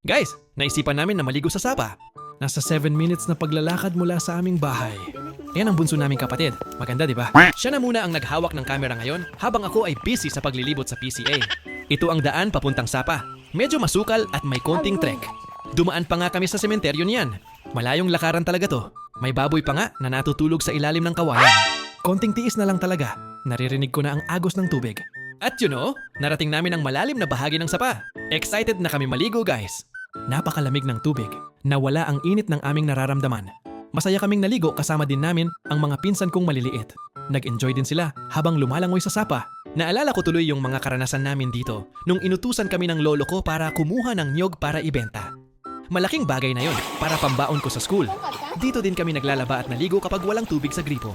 Guys, naisipan namin na maligo sa sapa. Nasa 7 minutes na paglalakad mula sa aming bahay. Yan ang bunso naming kapatid. Maganda, di ba? Siya na muna ang naghawak ng camera ngayon habang ako ay busy sa paglilibot sa PCA. Ito ang daan papuntang sapa. Medyo masukal at may konting trek. Dumaan pa nga kami sa sementeryo niyan. Malayong lakaran talaga to. May baboy pa nga na natutulog sa ilalim ng kawayan. Konting tiis na lang talaga. Naririnig ko na ang agos ng tubig. At narating namin ang malalim na bahagi ng sapa. Excited na kami maligo, guys. Napakalamig ng tubig. Nawala ang init ng aming nararamdaman. Masaya kaming naligo kasama din namin ang mga pinsan kong maliliit. Nag-enjoy din sila habang lumalangoy sa sapa. Naalala ko tuloy yung mga karanasan namin dito nung inutusan kami ng lolo ko para kumuha ng niyog para ibenta. Malaking bagay na yon para pambaon ko sa school. Dito din kami naglalaba at naligo kapag walang tubig sa gripo.